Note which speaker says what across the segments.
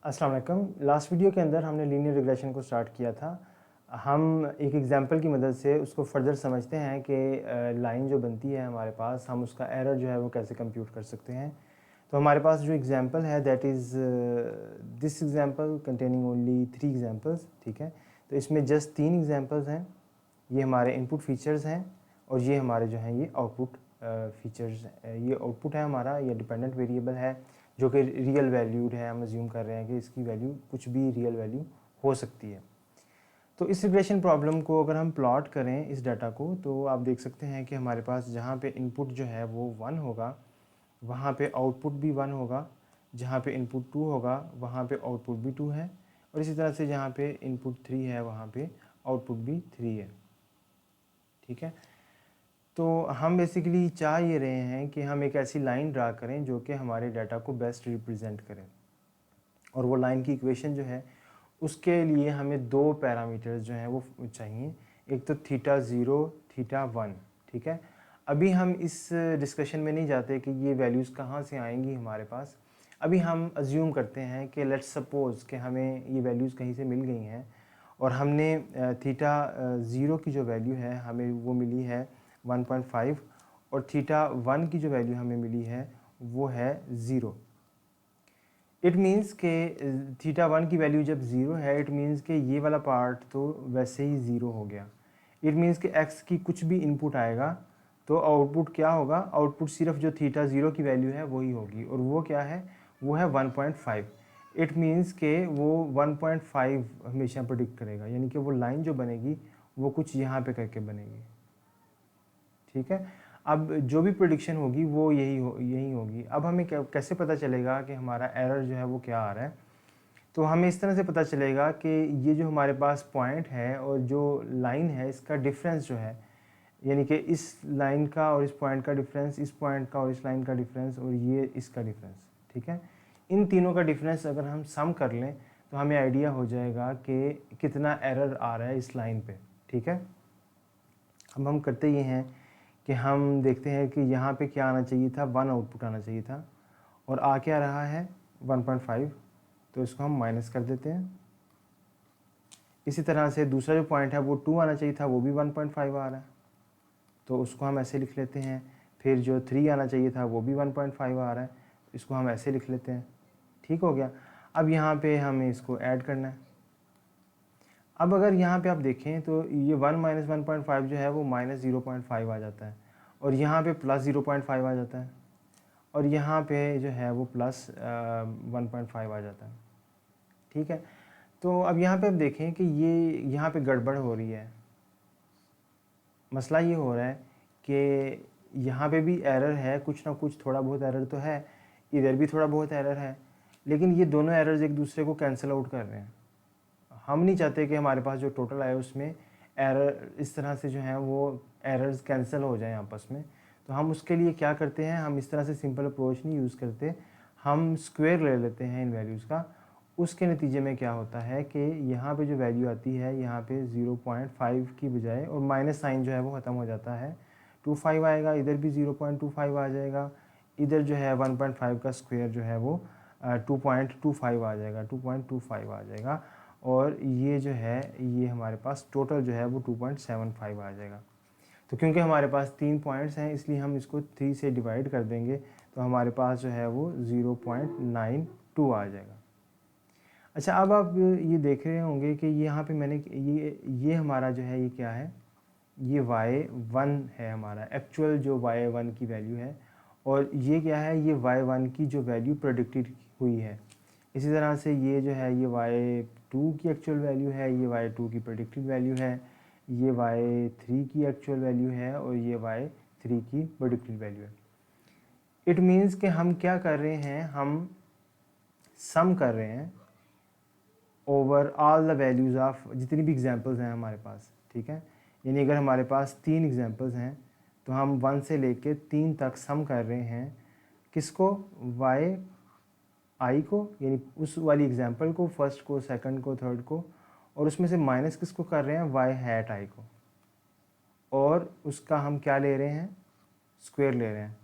Speaker 1: अस्सलाम वालेकुम। Last video के अंदर हमने लीनियर रिग्रेशन को स्टार्ट किया था। हम एक एग्जांपल की मदद से उसको फर्दर समझते हैं कि लाइन जो बनती है हमारे पास, हम उसका एरर जो है वो कैसे कंप्यूट कर सकते हैं। तो हमारे पास जो एग्जांपल है that is this example containing only 3 examples. ठीक है, तो इसमें जस्ट 3 एग्जांपल्स हैं। ये हमारे इनपुट फीचर्स हैं और ये हमारे जो हैं ये आउटपुट फीचर्स। ये आउटपुट है हमारा, ये डिपेंडेंट वेरिएबल है जो कि रियल वैल्यूड है। हम अज्यूम कर रहे हैं कि इसकी वैल्यू कुछ भी रियल वैल्यू हो सकती है। तो इस रिग्रेशन प्रॉब्लम को अगर हम प्लॉट करें इस डाटा को, तो आप देख सकते हैं कि हमारे पास जहाँ पे इनपुट जो है वो 1 होगा, वहाँ पे आउटपुट भी 1 होगा। जहाँ पे इनपुट 2 होगा, वहाँ पे आउटपुट भी 2 है। और इसी तरह से जहाँ पे इनपुट 3 है, वहाँ पे आउटपुट भी 3 है। ठीक है, तो हम बेसिकली चाह ये रहे हैं कि हम एक ऐसी लाइन ड्रा करें जो कि हमारे डाटा को बेस्ट रिप्रेजेंट करें। और वो लाइन की इक्वेशन जो है उसके लिए हमें 2 पैरामीटर्स जो हैं वो चाहिए। एक तो थीटा 0, थीटा 1। ठीक है, अभी हम इस डिस्कशन में नहीं जाते कि ये वैल्यूज़ कहाँ से आएंगी हमारे पास। अभी हम अज्यूम करते हैं कि लेट्स सपोज़ कि हमें ये वैल्यूज़ कहीं से मिल गई हैं और हमने थीटा 0 की जो वैल्यू है हमें वो मिली है 1.5 और थीटा 1 की जो वैल्यू हमें मिली है वो है 0। इट मीन्स के थीटा 1 की वैल्यू जब 0 है, इट मीन्स के ये वाला पार्ट तो वैसे ही 0 हो गया। इट मीन्स के x की कुछ भी इनपुट आएगा तो आउटपुट क्या होगा, आउटपुट सिर्फ जो थीटा 0 की वैल्यू है वही होगी। और वो क्या है, वो है 1.5। इट मीन्स के वो 1.5 हमेशा प्रेडिक्ट करेगा, यानी कि वो लाइन जो बनेगी वो कुछ यहाँ पे करके बनेगी। ठीक है, अब जो भी प्रेडिक्शन होगी वो यही होगी। अब हमें कैसे पता चलेगा कि हमारा एरर जो है वो क्या आ रहा है। तो हमें इस तरह से पता चलेगा कि ये जो हमारे पास पॉइंट है और जो लाइन है इसका डिफरेंस जो है, यानी कि इस लाइन का और इस पॉइंट का डिफरेंस, इस पॉइंट का और इस लाइन का डिफरेंस और ये इसका डिफरेंस। ठीक है, इन तीनों का डिफरेंस अगर हम सम कर लें तो हमें आइडिया हो जाएगा कि कितना एरर आ रहा है इस लाइन पे। ठीक है, अब हम करते ये हैं कि हम देखते हैं कि यहाँ पे क्या आना चाहिए था, 1 आउटपुट आना चाहिए था और आ क्या रहा है 1.5। तो इसको हम माइनस कर देते हैं। इसी तरह से दूसरा जो पॉइंट है वो 2 आना चाहिए था, वो भी 1.5 आ रहा है, तो उसको हम ऐसे लिख लेते हैं। फिर जो 3 आना चाहिए था वो भी 1.5 आ रहा है, इसको हम ऐसे लिख लेते हैं। ठीक हो गया। अब यहाँ पे हमें इसको ऐड करना है। अब अगर यहाँ पे आप देखें तो ये 1 माइनस 1.5 जो है वो माइनस 0.5 आ जाता है और यहाँ पे प्लस 0.5 आ जाता है और यहाँ पे जो है वो प्लस 1.5 आ जाता है। ठीक है, तो अब यहाँ पे आप देखें कि ये यहाँ पे गड़बड़ हो रही है। मसला ये हो रहा है कि यहाँ पे भी एरर है, कुछ ना कुछ थोड़ा बहुत एरर तो है, इधर भी थोड़ा बहुत एरर है, लेकिन ये दोनों एरर्स एक दूसरे को कैंसिल आउट कर रहे हैं। हम नहीं चाहते कि हमारे पास जो टोटल आए उसमें एरर इस तरह से जो है वो एरर्स कैंसिल हो जाएं आपस में। तो हम उसके लिए क्या करते हैं, हम इस तरह से सिंपल अप्रोच नहीं यूज़ करते, हम स्क्वायर ले लेते हैं इन वैल्यूज़ का। उसके नतीजे में क्या होता है कि यहाँ पे जो वैल्यू आती है यहाँ पे 0.5 की बजाय और माइनस साइन जो है वो ख़त्म हो जाता है, 25 आएगा। इधर भी 0.25 आ जाएगा, इधर जो है 1.5 का स्क्वायर जो है वो 2.25 आ जाएगा, 2.25 आ जाएगा। और ये जो है ये हमारे पास टोटल जो है वो 2.75 आ जाएगा। तो क्योंकि हमारे पास 3 पॉइंट्स हैं इसलिए हम इसको 3 से डिवाइड कर देंगे तो हमारे पास जो है वो 0.92 आ जाएगा। अच्छा, अब आप ये देख रहे होंगे कि यहाँ पे मैंने ये हमारा जो है ये क्या है, ये y1 है हमारा एक्चुअल जो y1 की वैल्यू है, और ये क्या है, ये y1 की जो वैल्यू प्रेडिक्टेड हुई है। इसी तरह से ये जो है ये y2 की एक्चुअल वैल्यू है, ये y2 की प्रेडिक्टेड वैल्यू है, ये y3 की एक्चुअल वैल्यू है और ये y3 की प्रेडिक्टेड वैल्यू है। इट मीन्स कि हम क्या कर रहे हैं, हम सम कर रहे हैं over all the values of जितनी भी एग्जांपल्स हैं हमारे पास। ठीक है, यानी अगर हमारे पास 3 एग्जांपल्स हैं तो हम 1 से लेके 3 तक सम कर रहे हैं किसको, y को, यानी उस वाली एग्जांपल को, फर्स्ट को, सेकंड को, थर्ड को, और उसमें से माइनस किसको कर रहे हैं, y हैट i को, और उसका हम क्या ले रहे हैं, स्क्वायर ले रहे हैं।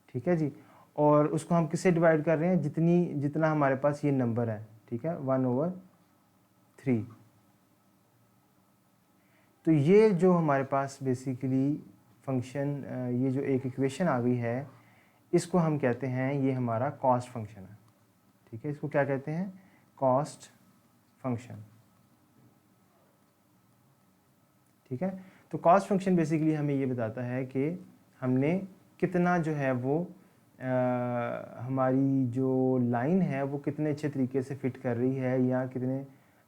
Speaker 1: ठीक है जी, और उसको हम किससे डिवाइड कर रहे हैं, जितना हमारे पास ये नंबर है, ठीक है, 1/3। तो ये जो हमारे पास बेसिकली फंक्शन, ये जो एक इक्वेशन आ गई है, इसको हम कहते हैं, ये हमारा कॉस्ट फंक्शन है, ठीक है। इसको क्या कहते हैं, कॉस्ट फंक्शन, ठीक है। तो कॉस्ट फंक्शन बेसिकली हमें ये बताता है कि हमने कितना जो है वो हमारी जो लाइन है वो कितने अच्छे तरीके से फिट कर रही है या कितने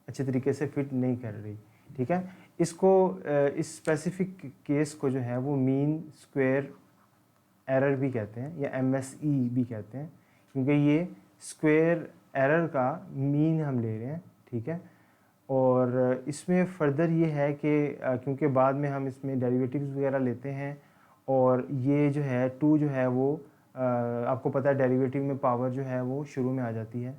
Speaker 1: अच्छे तरीके से फिट नहीं कर रही, ठीक है। इसको इस स्पेसिफिक केस को जो है वो मीन स्क्वायर एरर भी कहते हैं या MSE भी कहते हैं, क्योंकि ये स्क्वायर एरर का मीन हम ले रहे हैं, ठीक है। और इसमें फ़र्दर ये है कि क्योंकि बाद में हम इसमें डेरिवेटिव्स वगैरह लेते हैं, और ये जो है 2 जो है वो आपको पता है डेरिवेटिव में पावर जो है वो शुरू में आ जाती है।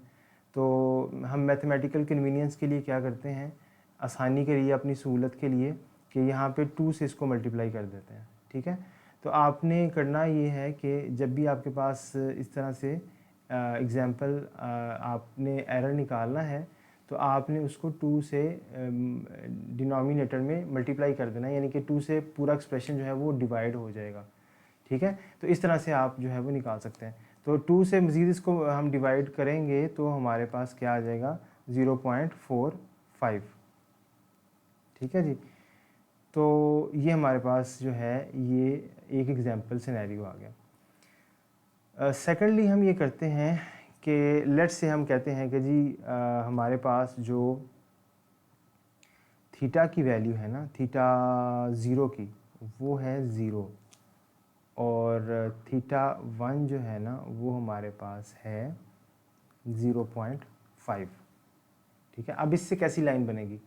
Speaker 1: तो हम मैथमेटिकल कन्वीनियंस के लिए क्या करते हैं, आसानी के लिए, अपनी सहूलत के लिए, कि यहाँ पे 2 से इसको मल्टीप्लाई कर देते हैं, ठीक है। तो आपने करना ये है कि जब भी आपके पास इस तरह से एग्ज़ाम्पल आपने एरर निकालना है, तो आपने उसको 2 से डिनोमिनेटर में मल्टीप्लाई कर देना है, यानी कि 2 से पूरा एक्सप्रेशन जो है वो डिवाइड हो जाएगा, ठीक है। तो इस तरह से आप जो है वो निकाल सकते हैं। तो 2 से मज़ीद इसको हम डिवाइड करेंगे तो हमारे पास क्या आ जाएगा, 0.45, ठीक है जी। तो ये हमारे पास जो है ये एक एग्जांपल सिनेरियो आ गया। सेकेंडली हम ये करते हैं कि लेट्स से हम कहते हैं कि जी हमारे पास जो थीटा की वैल्यू है ना, थीटा 0 की, वो है 0, और थीटा 1 जो है ना वो हमारे पास है 0.5, ठीक है। अब इससे कैसी लाइन बनेगी,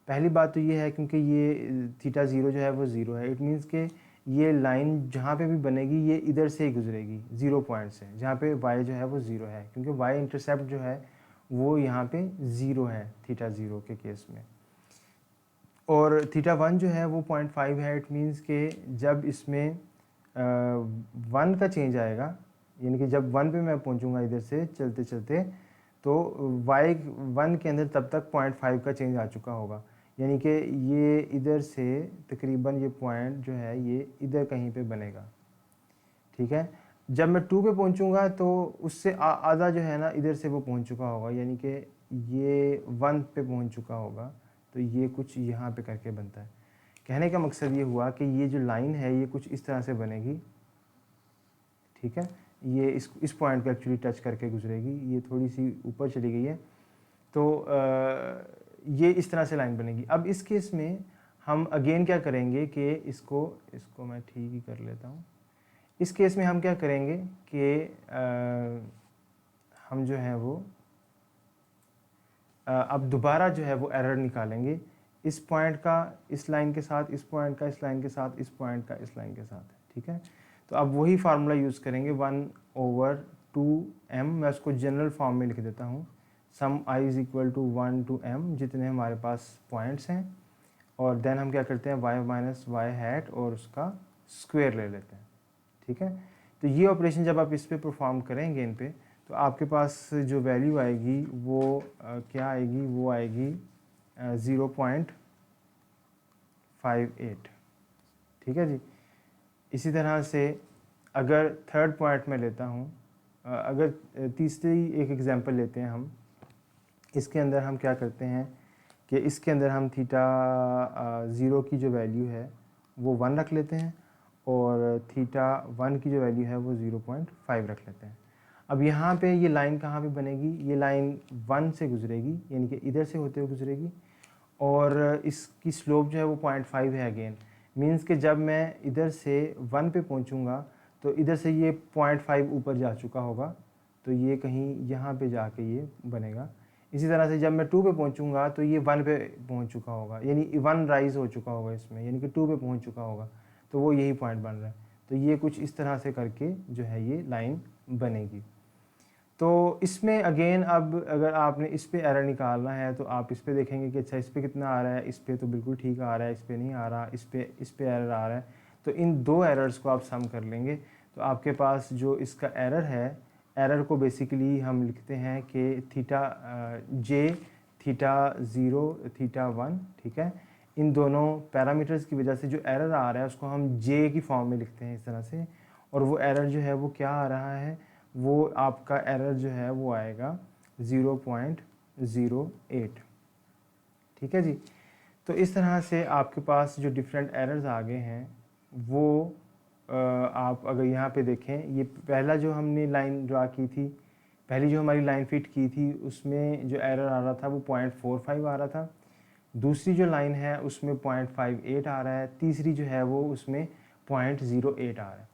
Speaker 1: पहली बात तो ये है क्योंकि ये थीटा 0 जो है वो 0 है, इट मीन्स कि ये लाइन जहाँ पे भी बनेगी ये इधर से ही गुजरेगी 0 पॉइंट से, जहाँ पे y जो है वो 0 है, क्योंकि y इंटरसेप्ट जो है वो यहाँ पे 0 है थीटा 0 के केस में। और थीटा 1 जो है वो 0.5 है, इट मीन्स कि जब इसमें 1 का चेंज आएगा, यानी कि जब 1 पे मैं पहुँचूँगा इधर से चलते चलते, तो y1 के अंदर तब तक 0.5 का चेंज आ चुका होगा, यानी कि ये इधर से तकरीबन ये पॉइंट जो है ये इधर कहीं पे बनेगा, ठीक है। जब मैं 2 पे पहुंचूंगा तो उससे आधा जो है ना इधर से वो पहुंच चुका होगा, यानी कि ये 1 पे पहुंच चुका होगा, तो ये कुछ यहाँ पे करके बनता है। कहने का मकसद ये हुआ कि ये जो लाइन है ये कुछ इस तरह से बनेगी, ठीक है। ये इस पॉइंट पे एक्चुअली टच करके गुजरेगी, ये थोड़ी सी ऊपर चली गई है, तो ये इस तरह से लाइन बनेगी। अब इस केस में हम अगेन क्या करेंगे कि इसको मैं ठीक ही कर लेता हूँ। इस केस में हम क्या करेंगे कि हम जो है वो अब दोबारा जो है वो एरर निकालेंगे, इस पॉइंट का इस लाइन के साथ, इस पॉइंट का इस लाइन के साथ, इस पॉइंट का इस लाइन के साथ, ठीक है। तो अब वही फार्मूला यूज़ करेंगे 1/2m, मैं उसको जनरल फॉर्म में लिख देता हूँ, sum i is equal to 1 to m, जितने हमारे पास पॉइंट्स हैं, और देन हम क्या करते हैं y माइनस वाई हैट और उसका स्क्वायर ले लेते हैं, ठीक है। तो ये ऑपरेशन जब आप इस पर परफॉर्म करेंगे इन पे, तो आपके पास जो वैल्यू आएगी वो क्या आएगी, वो आएगी 0.58, ठीक है जी। इसी तरह से अगर थर्ड पॉइंट में लेता हूँ, अगर तीसरी एक एग्जांपल लेते हैं हम, इसके अंदर हम क्या करते हैं कि इसके अंदर हम थीटा 0 की जो वैल्यू है वो 1 रख लेते हैं, और थीटा 1 की जो वैल्यू है वो 0.5 रख लेते हैं। अब यहाँ पे ये लाइन कहाँ पे बनेगी, ये लाइन 1 से गुजरेगी, यानी कि इधर से होते हुए गुजरेगी, और इसकी स्लोप जो है वो 0.5 है अगेन, मींस कि जब मैं इधर से 1 पे पहुँचूँगा तो इधर से ये 0.5 ऊपर जा चुका होगा, तो ये कहीं यहाँ पे जाके ये बनेगा। इसी तरह से जब मैं 2 पे पहुँचूँगा तो ये 1 पे पहुँच चुका होगा, यानी 1 राइज़ हो चुका होगा इसमें, यानी कि 2 पे पहुँच चुका होगा, तो वो यही पॉइंट बन रहा है। तो ये कुछ इस तरह से करके जो है ये लाइन बनेगी। तो इसमें अगेन अब अगर आपने इस पे एरर निकालना है तो आप इस पे देखेंगे कि अच्छा इस पे कितना आ रहा है, इस पे तो बिल्कुल ठीक आ रहा है, इस पे नहीं आ रहा, इस पे एरर आ रहा है, तो इन दो एरर्स को आप सम कर लेंगे तो आपके पास जो इसका एरर है, एरर को बेसिकली हम लिखते हैं कि थीटा जे थीटा 0 थीटा 1, ठीक है। इन दोनों पैरामीटर्स की वजह से जो एरर आ रहा है उसको हम जे की फॉर्म में लिखते हैं इस तरह से, और वो एरर जो है वो क्या आ रहा है, वो आपका एरर जो है वो आएगा 0.08, ठीक है जी। तो इस तरह से आपके पास जो डिफरेंट एरर्स आ गए हैं वो आप अगर यहाँ पे देखें, ये पहला जो हमने लाइन ड्रा की थी, पहली जो हमारी लाइन फिट की थी उसमें जो एरर आ रहा था वो 0.45 आ रहा था। दूसरी जो लाइन है उसमें 0.58 आ रहा है, तीसरी जो है वो उसमें 0.08 आ रहा है,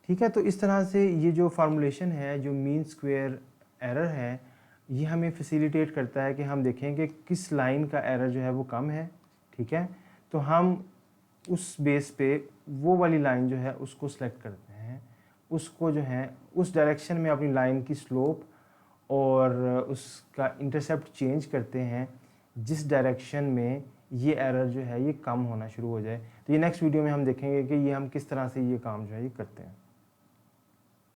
Speaker 1: ठीक है। तो इस तरह से ये जो फार्मूलेशन है, जो मीन स्क्वायर एरर है, ये हमें फैसिलिटेट करता है कि हम देखें कि किस लाइन का एरर जो है वो कम है, ठीक है। तो हम उस बेस पे वो वाली लाइन जो है उसको सेलेक्ट करते हैं, उसको जो है उस डायरेक्शन में अपनी लाइन की स्लोप और उसका इंटरसेप्ट चेंज करते हैं जिस डायरेक्शन में ये एरर जो है ये कम होना शुरू हो जाए। तो ये नेक्स्ट वीडियो में हम देखेंगे कि ये हम किस तरह से ये काम जो है ये करते हैं।